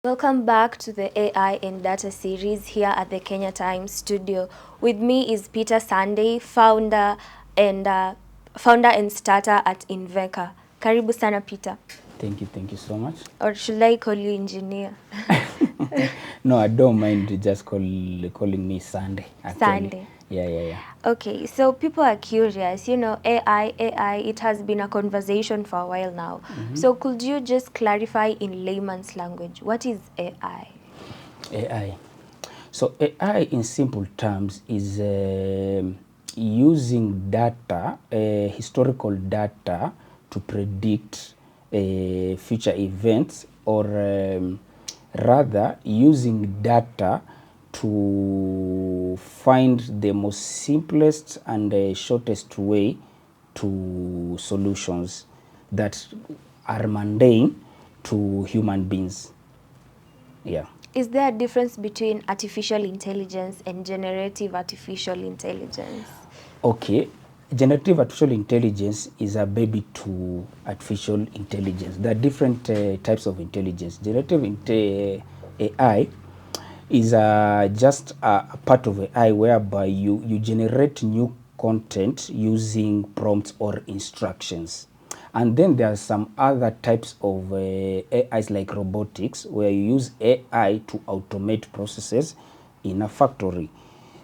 Welcome back to the AI and Data series here at the Kenya Times studio. With me is Peter Sande, and founder and starter at Inveka. Karibu sana Peter. Thank you so much. Or should I call you engineer? No, I don't mind just calling me Sande, actually. Sande. Yeah. Okay, so people are curious, AI, it has been a conversation for a while now. So could you just clarify in layman's language, what is AI? AI. So AI in simple terms is using data, historical data to predict future events, or rather using data to find the most simplest and shortest way to solutions that are mundane to human beings. Yeah. Is there a difference between artificial intelligence and generative artificial intelligence? Okay, generative artificial intelligence is a baby to artificial intelligence. There are different types of intelligence. Generative AI is just a part of AI whereby you generate new content using prompts or instructions. And then there are some other types of AIs like robotics, where you use AI to automate processes in a factory.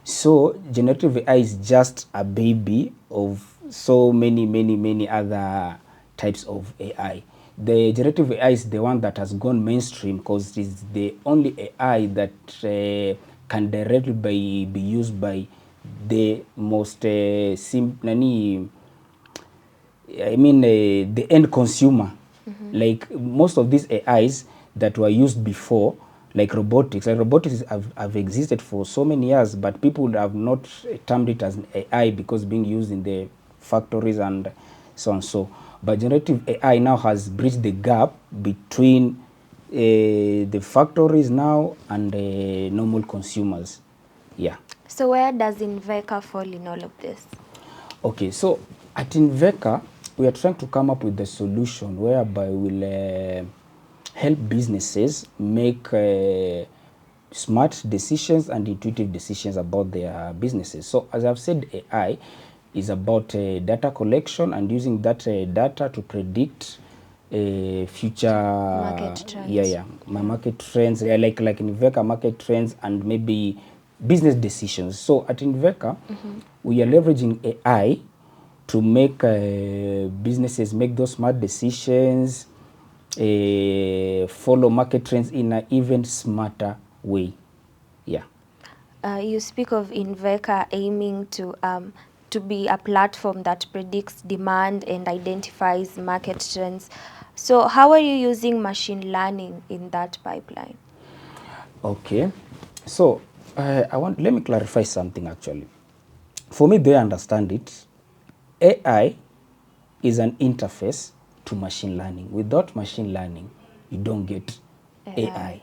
So generative AI is just a baby of so many other types of AI. The generative AI is the one that has gone mainstream because it's the only AI that can directly be used by the most the end consumer. Like most of these AIs that were used before, like robotics have existed for so many years, but people have not termed it as an AI because being used in the factories and so on. So, but generative AI now has bridged the gap between the factories now and normal consumers. Yeah. So where does Inveka fall in all of this? Okay, so at Inveka, we are trying to come up with a solution whereby we'll help businesses make smart decisions and intuitive decisions about their businesses. So as I've said, AI is about data collection and using that data to predict future Market trends. market trends, like Inveka market trends and maybe business decisions. So at Inveka, we are leveraging AI to make businesses make those smart decisions, follow market trends in an even smarter way. Yeah. You speak of Inveka aiming to be a platform that predicts demand and identifies market trends. So how are you using machine learning in that pipeline? Okay. So let me clarify something actually. For me, they understand it. AI is an interface to machine learning. Without machine learning, you don't get AI.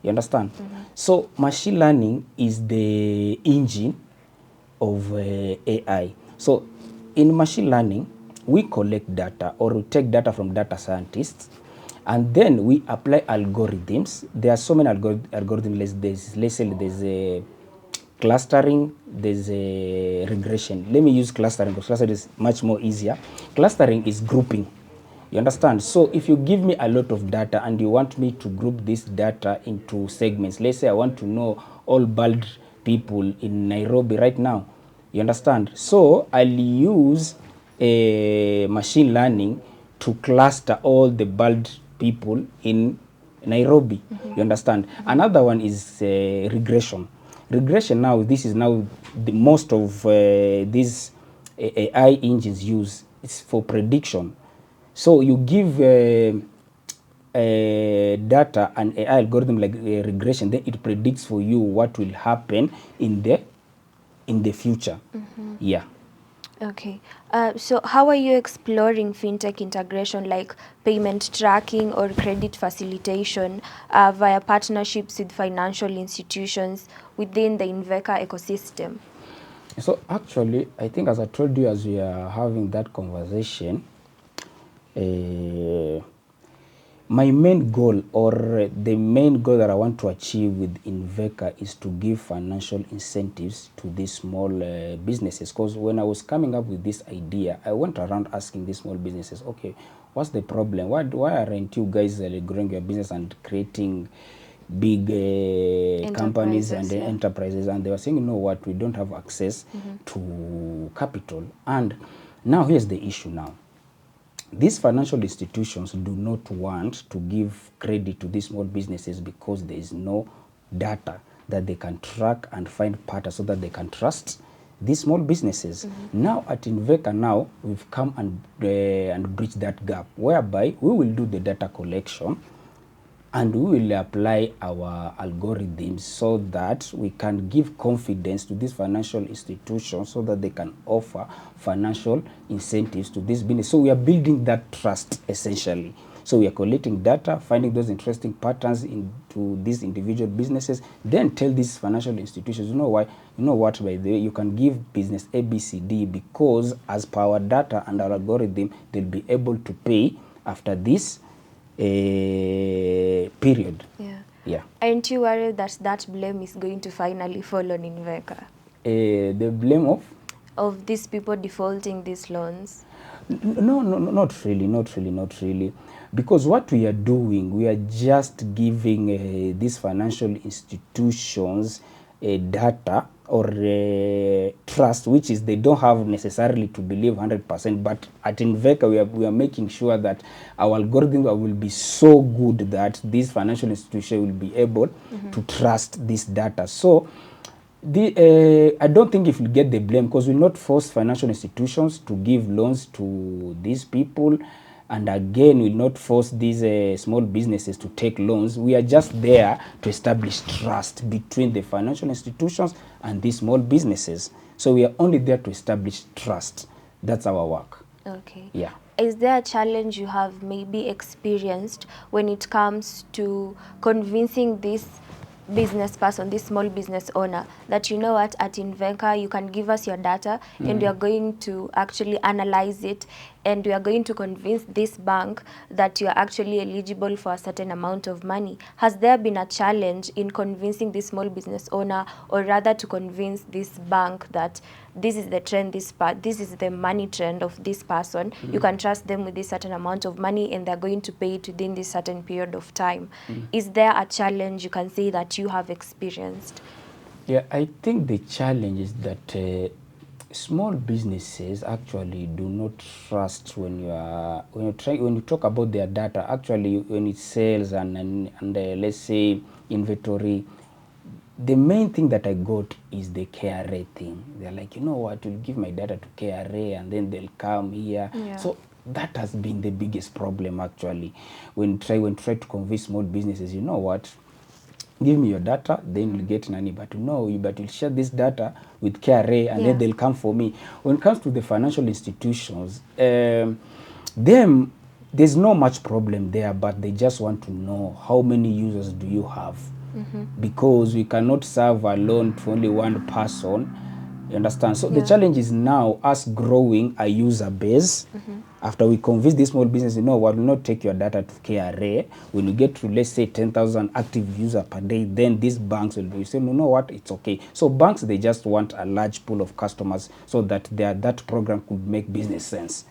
You understand? So machine learning is the engine of AI. So in machine learning, we collect data, or we take data from data scientists, and then we apply algorithms. There are so many algorithms. Let's say there's a clustering, there's a regression. Let me use clustering because clustering is much more easier. Clustering is grouping. You understand? So if you give me a lot of data and you want me to group this data into segments, let's say I want to know all bald people in Nairobi right now. You understand? So I'll use a machine learning to cluster all the bald people in Nairobi. You understand? Another one is regression. Regression now, this is now the most of these AI engines use. It's for prediction. So you give data and AI algorithm like regression, then it predicts for you what will happen in the future. Yeah. Okay. So how are you exploring fintech integration like payment tracking or credit facilitation via partnerships with financial institutions within the Inveka ecosystem? So actually, I think as I told you as we are having that conversation, My main goal, or the main goal that I want to achieve with Inveka, is to give financial incentives to these small businesses. Because when I was coming up with this idea, I went around asking these small businesses, okay, what's the problem? Why aren't you guys growing your business and creating big companies and Enterprises, yeah. enterprises? And they were saying, you know what, we don't have access to capital. And now here's the issue now. These financial institutions do not want to give credit to these small businesses because there is no data that they can track and find patterns so that they can trust these small businesses. Now at Inveka, now we've come and bridged that gap, whereby we will do the data collection and we will apply our algorithms so that we can give confidence to these financial institutions so that they can offer financial incentives to this business. So we are building that trust essentially. So we are collecting data, finding those interesting patterns into these individual businesses, then tell these financial institutions, you know what, by the way, you can give business ABCD because as per our data and our algorithm, they'll be able to pay after this period. Yeah. Yeah. Aren't you worried that that blame is going to finally fall on Inveka? The blame Of these people defaulting these loans? no, not really, not really. Because what we are doing, we are just giving these financial institutions data or trust, which is they don't have necessarily to believe 100%. But at Inveka, we are making sure that our algorithm will be so good that these financial institutions will be able to trust this data. So I don't think if we get the blame, because we'll not force financial institutions to give loans to these people, and again we'll not force these small businesses to take loans. We are just there to establish trust between the financial institutions and these small businesses. So we are only there to establish trust. That's our work. Okay. Yeah. Is there a challenge you have maybe experienced when it comes to convincing this business person, this small business owner, that you know what, at Inveka you can give us your data and we are going to actually analyze it and we are going to convince this bank that you are actually eligible for a certain amount of money? Has there been a challenge in convincing this small business owner, or rather to convince this bank that this is the trend, this is the money trend of this person, you can trust them with this certain amount of money and they're going to pay it within this certain period of time? Is there a challenge you can say that you have experienced? Yeah, I think the challenge is that small businesses actually do not trust when you talk about their data. Actually, when it sales and let's say inventory, the main thing that I got is the KRA thing. They're like, you know what, we'll give my data to KRA and then they'll come here. Yeah. So that has been the biggest problem actually. When try to convince small businesses, you know what, give me your data, then you'll get money. But no, but you'll share this data with KRA and then they'll come for me. When it comes to the financial institutions, them, there's no much problem there, but they just want to know how many users do you have. Because we cannot serve a loan to only one person. You understand? So the challenge is now us growing a user base. After we convince this small business, you know what, will not take your data to KRA. When you get to, let's say, 10,000 active users per day, then these banks will be saying, you know what, it's okay. So banks, they just want a large pool of customers so that that program could make business sense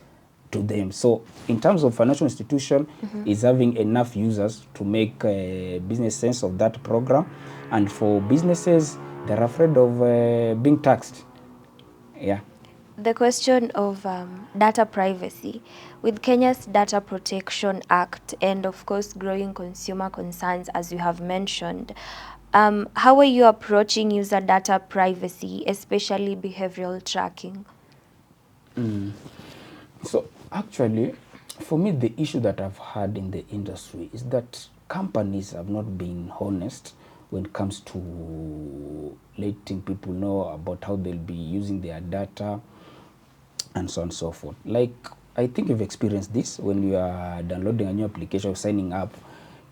to them. So in terms of financial institution, is having enough users to make business sense of that program. And for businesses, they're afraid of being taxed. Yeah. The question of data privacy. With Kenya's Data Protection Act and of course growing consumer concerns, as you have mentioned, how are you approaching user data privacy, especially behavioral tracking? So actually, for me, the issue that I've had in the industry is that companies have not been honest when it comes to letting people know about how they'll be using their data and so on and so forth. Like, I think you've experienced this when you are downloading a new application or signing up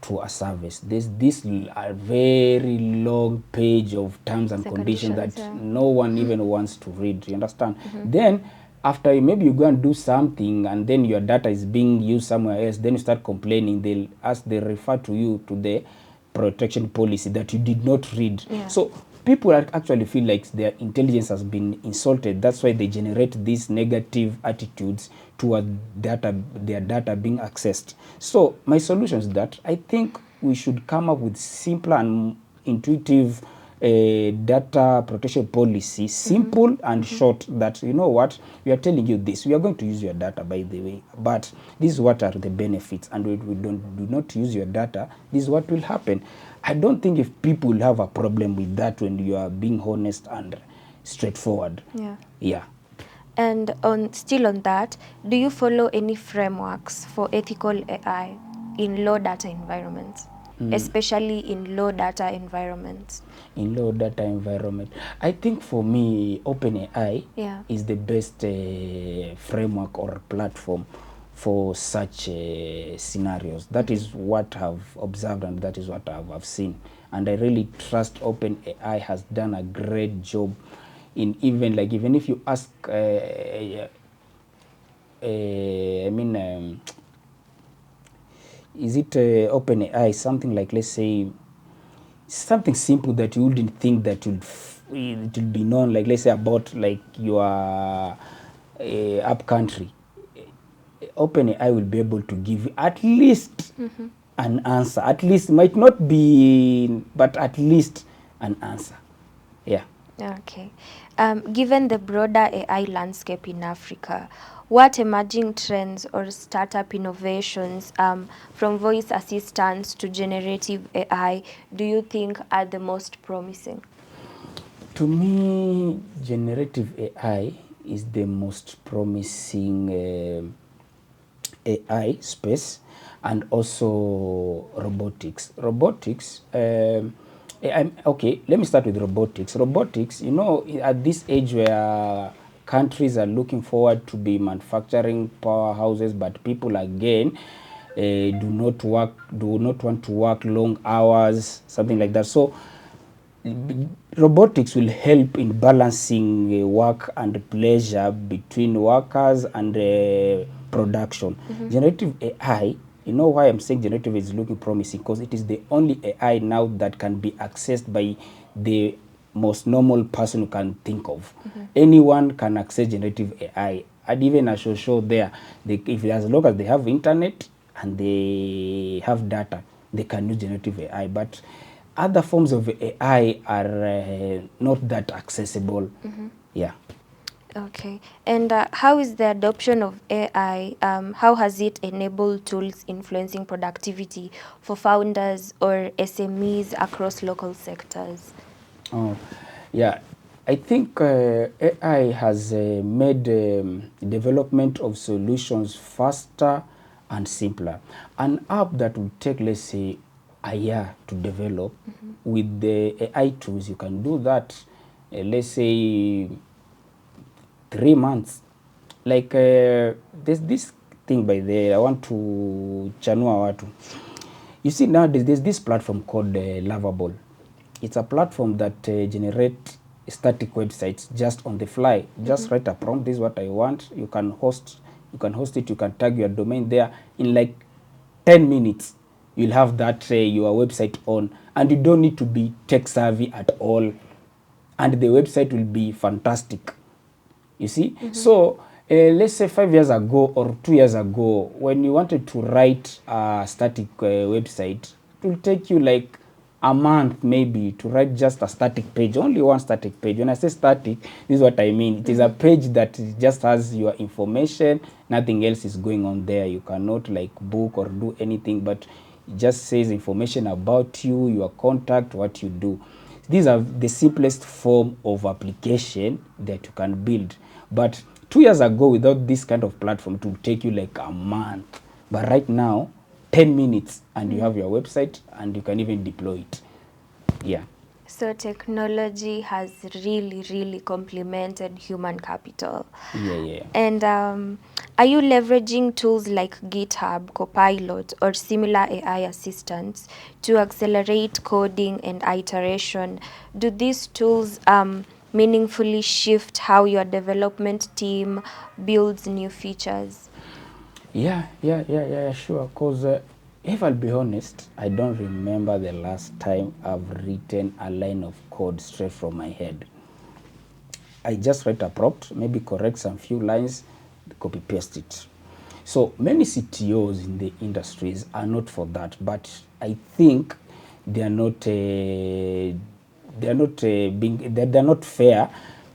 to a service. There's this very long page of terms and conditions that no one even wants to read. You understand? Then after maybe you go and do something and then your data is being used somewhere else, then you start complaining, they refer to you to the protection policy that you did not read. Yeah. So people actually feel like their intelligence has been insulted. That's why they generate these negative attitudes toward their data being accessed. So my solution is that I think we should come up with simpler and intuitive data protection policy, simple and short, that you know what, we are telling you this, we are going to use your data, by the way, but this is what are the benefits, and we do not use your data, this is what will happen. I don't think if people have a problem with that when you are being honest and straightforward. Yeah. Yeah. And still on that, do you follow any frameworks for ethical AI in low data environments, especially in low data environments? In low data environment, I think for me OpenAI Yeah. is the best framework or platform for such scenarios. That is what I've observed and that is what I've seen, and I really trust OpenAI has done a great job in even if you ask is it OpenAI something like, let's say, something simple that you wouldn't think that it will be known, like let's say about like your up country, OpenAI will be able to give you at least an answer. At least, might not be, but at least an answer. Yeah. Okay. Given the broader AI landscape in Africa, what emerging trends or startup innovations, from voice assistants to generative AI, do you think are the most promising? To me, generative AI is the most promising AI space, and also robotics. Robotics, okay, let me start with robotics. Robotics, you know, at this age where countries are looking forward to be manufacturing powerhouses, but people again do not want to work long hours, something like that. So robotics will help in balancing work and pleasure between workers and production. Generative AI, you know why I'm saying generative is looking promising? Because it is the only AI now that can be accessed by the most normal person you can think of. Anyone can access generative AI. And even I shall show there, if as long as they have internet and they have data, they can use generative AI. But other forms of AI are not that accessible. Yeah. Okay. And how is the adoption of AI, how has it enabled tools influencing productivity for founders or SMEs across local sectors? Oh, yeah. I think AI has made development of solutions faster and simpler. An app that would take, let's say, a year to develop, with the AI tools, you can do that, let's say, 3 months. Like there's this thing by there, I want to chanua watu. You see, nowadays there's this platform called Lovable. It's a platform that generates static websites just on the fly. Just write a prompt, this is what I want. You can host it, you can tag your domain there. In like 10 minutes, you'll have that your website on, and you don't need to be tech savvy at all, and the website will be fantastic. You see? So let's say 5 years ago or 2 years ago, when you wanted to write a static website, it will take you like a month maybe to write just a static page, only one static page. When I say static, this is what I mean. It is a page that just has your information, nothing else is going on there. You cannot like book or do anything, but it just says information about you, your contact, what you do. These are the simplest form of application that you can build. But 2 years ago, without this kind of platform, it would take you like a month. But right now, 10 minutes and you have your website, and you can even deploy it. Yeah. So technology has really, really complemented human capital. Yeah. And are you leveraging tools like GitHub, Copilot, or similar AI assistants to accelerate coding and iteration? Do these tools meaningfully shift how your development team builds new features? Yeah, sure. Because if I'll be honest, I don't remember the last time I've written a line of code straight from my head. I just write a prompt, maybe correct some few lines, copy paste it. So many CTOs in the industries are not for that, but I think they are not they're not fair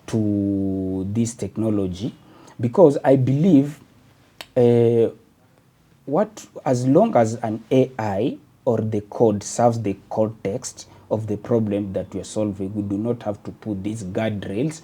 to this technology, because I believe uh, what as long as an AI or the code serves the context of the problem that we are solving, we do not have to put these guardrails,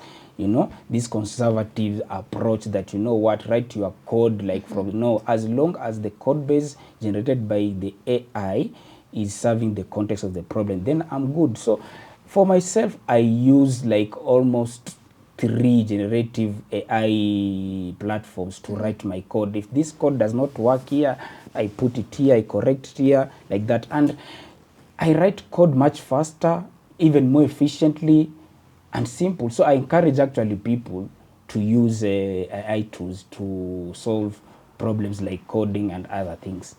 this conservative approach that, write your code like from, no, as long as the code base generated by the AI is serving the context of the problem, then I'm good. So for myself, I use like almost 3 generative AI platforms to write my code. If this code does not work here, I put it here, I correct it here, like that. And I write code much faster, even more efficiently and simple. So I encourage actually people to use AI tools to solve problems like coding and other things.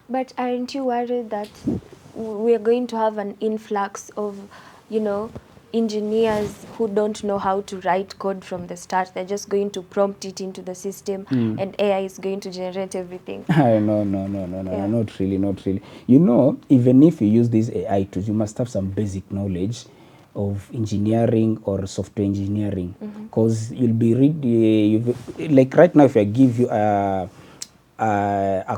But aren't you worried that we're going to have an influx of, you know, engineers who don't know how to write code from the start? They're just going to prompt it into the system and AI is going to generate everything. No, Yeah. not really, not really. Even if you use these AI tools, you must have some basic knowledge of engineering or software engineering, because you'll be like right now, if I give you a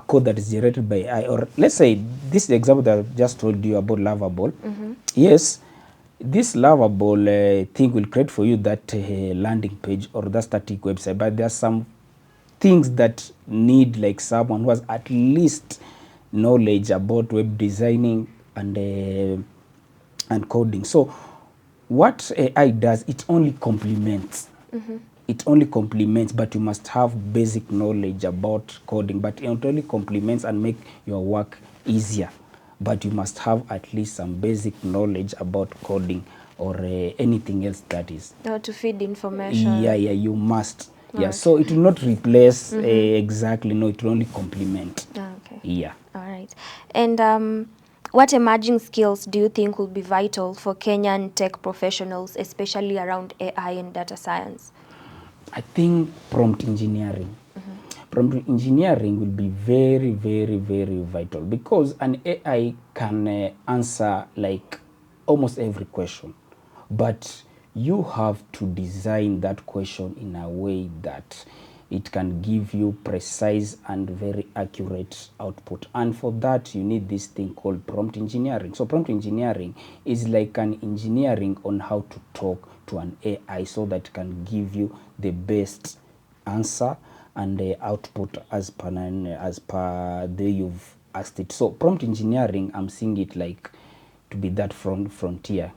code that is generated by AI, or let's say this example that I just told you about Lovable. Yes, this Lovable thing will create for you that landing page or that static website, but there are some things that need like someone who has at least knowledge about web designing and coding. So what AI does, it only complements. It only complements, but you must have basic knowledge about coding. But it only complements and make your work easier. But you must have at least some basic knowledge about coding or anything else that is. Or to feed information. Yeah, you must. Yeah, Alright. so it will not replace exactly. No, it will only complement. Okay. Yeah. All right. And what emerging skills do you think will be vital for Kenyan tech professionals, especially around AI and data science? I think prompt engineering. Prompt engineering will be very, very, very vital, because an AI can answer like almost every question, but you have to design that question in a way that it can give you precise and very accurate output. And for that, you need this thing called prompt engineering. So prompt engineering is like an engineering on how to talk to an AI so that it can give you the best answer and the output as per the you've asked it. So prompt engineering, I'm seeing it like to be that frontier.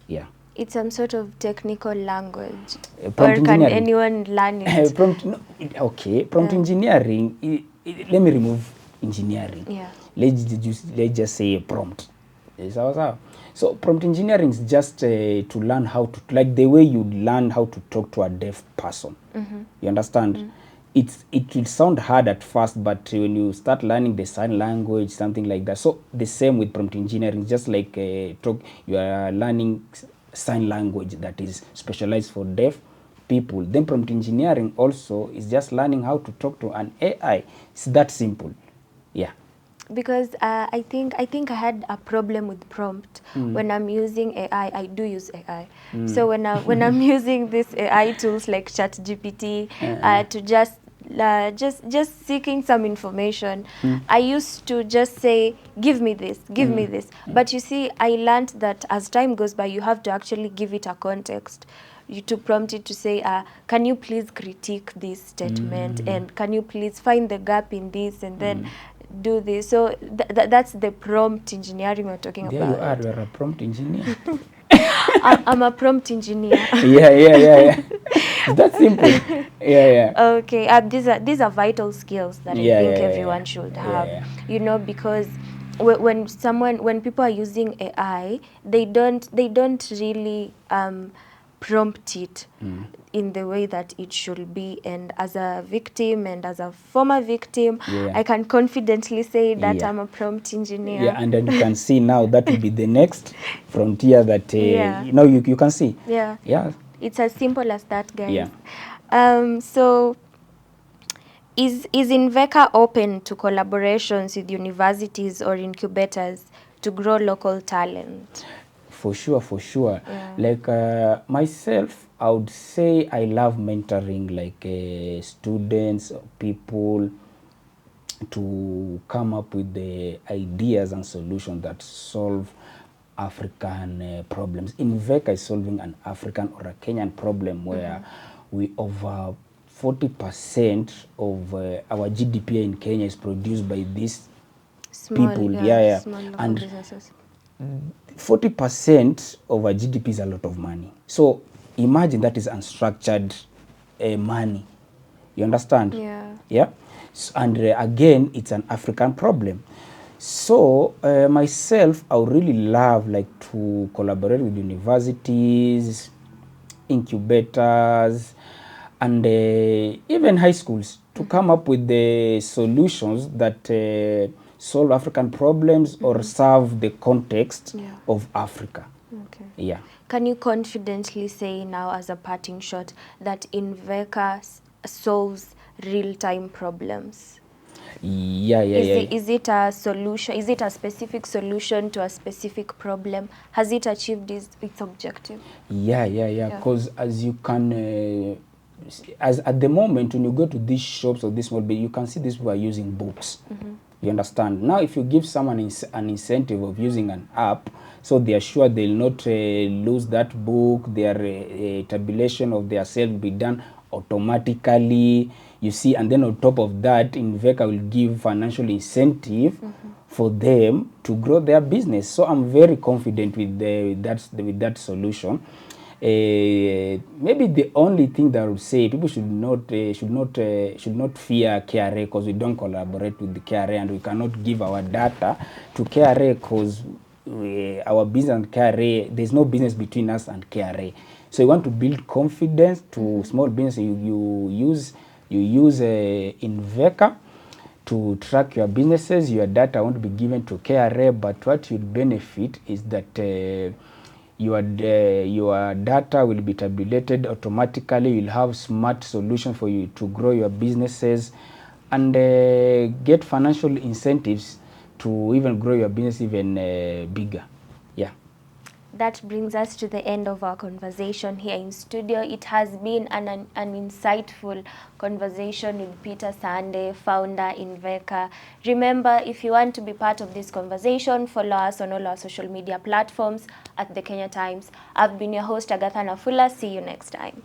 Yeah. It's some sort of technical language, Prompt or can engineering. anyone learn it? Prompt engineering. Let me remove engineering. Yeah. Let's just say prompt. So prompt engineering is just to learn how to, like the way you learn how to talk to a deaf person. You understand? It will sound hard at first, but when you start learning the sign language, something like that. So the same with prompt engineering, just like you are learning sign language that is specialized for deaf people. Then prompt engineering also is just learning how to talk to an AI. It's that simple. Yeah. Because I think I had a problem with prompt when I'm using AI. I do use AI. So when I'm using these AI tools like ChatGPT to just seeking some information, I used to just say, give me this, give me this. But you see, I learned that as time goes by, you have to actually give it a context. You to prompt it to say, can you please critique this statement, and can you please find the gap in this, and then do this. So that's the prompt engineering we're talking There you are, about. you're a prompt engineer. I'm a prompt engineer. Yeah. It's that simple. Yeah. Okay, these are vital skills that I think everyone should have. Yeah. You know, because when people are using AI, they don't really prompt it in the way that it should be. And as a victim and as a former victim, I can confidently say that I'm a prompt engineer. Yeah, and then you can see now that will be the next frontier that you know, you can see. Yeah. It's as simple as that, guys. Yeah. So is Inveka open to collaborations with universities or incubators to grow local talent? For sure, for sure. Like myself, I would say I love mentoring like students, people to come up with the ideas and solutions that solve African problems. Inveka is solving an African or a Kenyan problem where we over 40% of our GDP in Kenya is produced by these people. Small local and businesses. 40% of our GDP is a lot of money. So imagine that is unstructured money. You understand? Yeah. So, and again, it's an African problem. So myself, I would really love like to collaborate with universities, incubators, and even high schools to come up with the solutions that solve African problems or serve the context of Africa. Okay. Yeah. Can you confidently say now, as a parting shot, that Inveka solves real-time problems? Yeah. Is it a solution? Is it a specific solution to a specific problem? Has it achieved its objective? Yeah. Because as you can, as at the moment when you go to these shops or this small bit, you can see these people are using books. You understand? Now, if you give someone an incentive of using an app, so they are sure they'll not lose that book, their tabulation of their sales will be done automatically, you see, and then on top of that, Inveka will give financial incentive for them to grow their business. So I'm very confident with that solution. Maybe the only thing that I would say, people should not fear KRA, because we don't collaborate with the KRA and we cannot give our data to KRA because our business and KRA, there's no business between us and KRA. So you want to build confidence to small business, you use Inveka to track your businesses. Your data won't be given to KRA, but what you'll benefit is that your data will be tabulated automatically. You'll have smart solutions for you to grow your businesses and get financial incentives to even grow your business even bigger. Yeah. That brings us to the end of our conversation here in studio. It has been an insightful conversation with Peter Sande, founder Inveka. Remember, if you want to be part of this conversation, follow us on all our social media platforms at The Kenya Times. I've been your host, Agatha Nafula. See you next time.